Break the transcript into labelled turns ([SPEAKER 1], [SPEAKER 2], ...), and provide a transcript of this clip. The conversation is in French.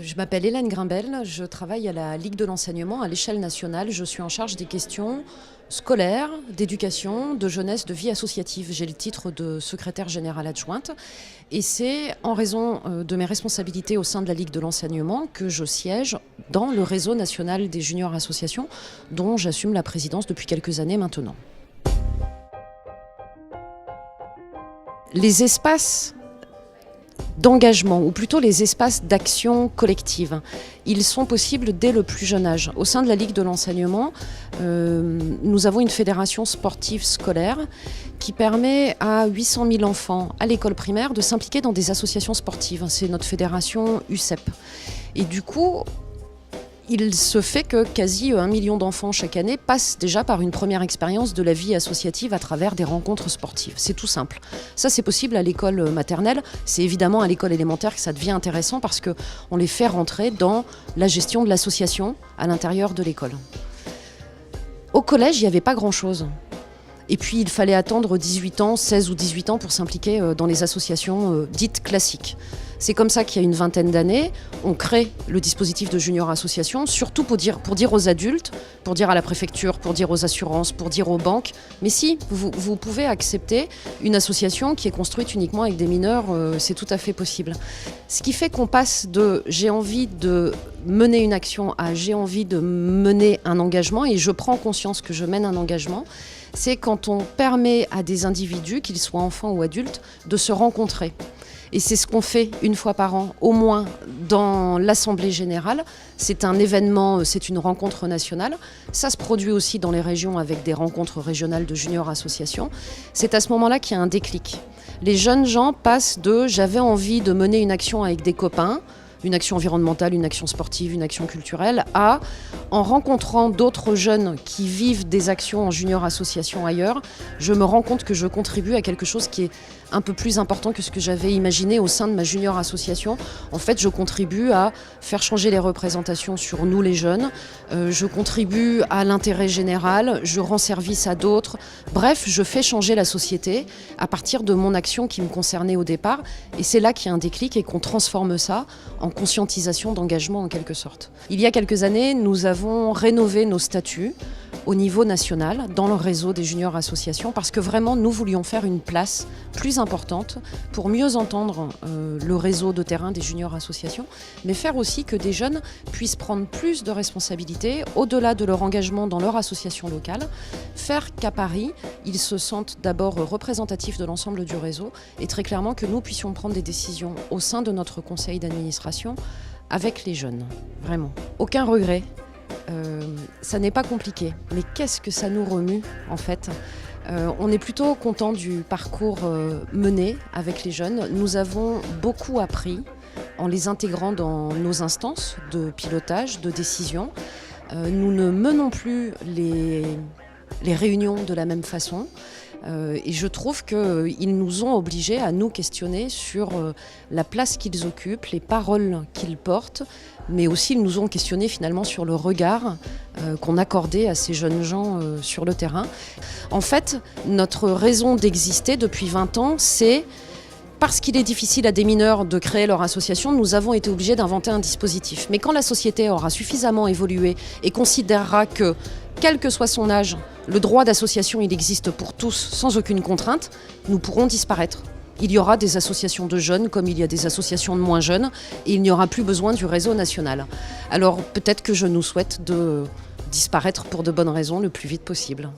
[SPEAKER 1] Je m'appelle Hélène Grimbel, je travaille à la Ligue de l'enseignement à l'échelle nationale. Je suis en charge des questions scolaires, d'éducation, de jeunesse, de vie associative. J'ai le titre de secrétaire générale adjointe et c'est en raison de mes responsabilités au sein de la Ligue de l'enseignement que je siège dans le réseau national des juniors associations dont j'assume la présidence depuis quelques années maintenant. Les espaces d'engagement, ou plutôt les espaces d'action collective. Ils sont possibles dès le plus jeune âge. Au sein de la Ligue de l'enseignement, nous avons une fédération sportive scolaire qui permet à 800 000 enfants à l'école primaire de s'impliquer dans des associations sportives. C'est notre fédération UCEP. Et du coup, il se fait que quasi 1 million d'enfants chaque année passent déjà par une première expérience de la vie associative à travers des rencontres sportives. C'est tout simple. Ça, c'est possible à l'école maternelle. C'est évidemment à l'école élémentaire que ça devient intéressant parce qu'on les fait rentrer dans la gestion de l'association à l'intérieur de l'école. Au collège, il n'y avait pas grand-chose. Et puis, il fallait attendre 18 ans, 16 ou 18 ans pour s'impliquer dans les associations dites classiques. C'est comme ça qu'il y a une vingtaine d'années, on crée le dispositif de junior association, surtout pour dire aux adultes, pour dire à la préfecture, pour dire aux assurances, pour dire aux banques, mais si, vous pouvez accepter une association qui est construite uniquement avec des mineurs, c'est tout à fait possible. Ce qui fait qu'on passe de « j'ai envie de mener une action » à « j'ai envie de mener un engagement » et je prends conscience que je mène un engagement, c'est quand on permet à des individus, qu'ils soient enfants ou adultes, de se rencontrer. Et c'est ce qu'on fait une fois par an, au moins dans l'Assemblée générale. C'est un événement, c'est une rencontre nationale. Ça se produit aussi dans les régions avec des rencontres régionales de juniors associations. C'est à ce moment-là qu'il y a un déclic. Les jeunes gens passent de « j'avais envie de mener une action avec des copains », une action environnementale, une action sportive, une action culturelle, à, en rencontrant d'autres jeunes qui vivent des actions en junior association ailleurs, je me rends compte que je contribue à quelque chose qui est un peu plus important que ce que j'avais imaginé au sein de ma junior association. En fait, je contribue à faire changer les représentations sur nous les jeunes, je contribue à l'intérêt général, je rends service à d'autres. Bref, je fais changer la société à partir de mon action qui me concernait au départ. Et c'est là qu'il y a un déclic et qu'on transforme ça en conscientisation d'engagement en quelque sorte. Il y a quelques années, nous avons rénové nos statuts au niveau national, dans le réseau des juniors associations, parce que vraiment, nous voulions faire une place plus importante pour mieux entendre le réseau de terrain des juniors associations, mais faire aussi que des jeunes puissent prendre plus de responsabilités, au-delà de leur engagement dans leur association locale, faire qu'à Paris, ils se sentent d'abord représentatifs de l'ensemble du réseau, et très clairement que nous puissions prendre des décisions au sein de notre conseil d'administration avec les jeunes, vraiment. Aucun regret. Ça n'est pas compliqué, mais qu'est-ce que ça nous remue en fait ? On est plutôt content du parcours mené avec les jeunes. Nous avons beaucoup appris en les intégrant dans nos instances de pilotage, de décision. Nous ne menons plus les réunions de la même façon. Et je trouve qu'ils nous ont obligés à nous questionner sur la place qu'ils occupent, les paroles qu'ils portent, mais aussi ils nous ont questionné finalement sur le regard qu'on accordait à ces jeunes gens sur le terrain. En fait, notre raison d'exister depuis 20 ans, c'est parce qu'il est difficile à des mineurs de créer leur association, nous avons été obligés d'inventer un dispositif. Mais quand la société aura suffisamment évolué et considérera que, quel que soit son âge, le droit d'association il existe pour tous sans aucune contrainte, nous pourrons disparaître. Il y aura des associations de jeunes comme il y a des associations de moins jeunes et il n'y aura plus besoin du réseau national. Alors peut-être que je nous souhaite de disparaître pour de bonnes raisons le plus vite possible.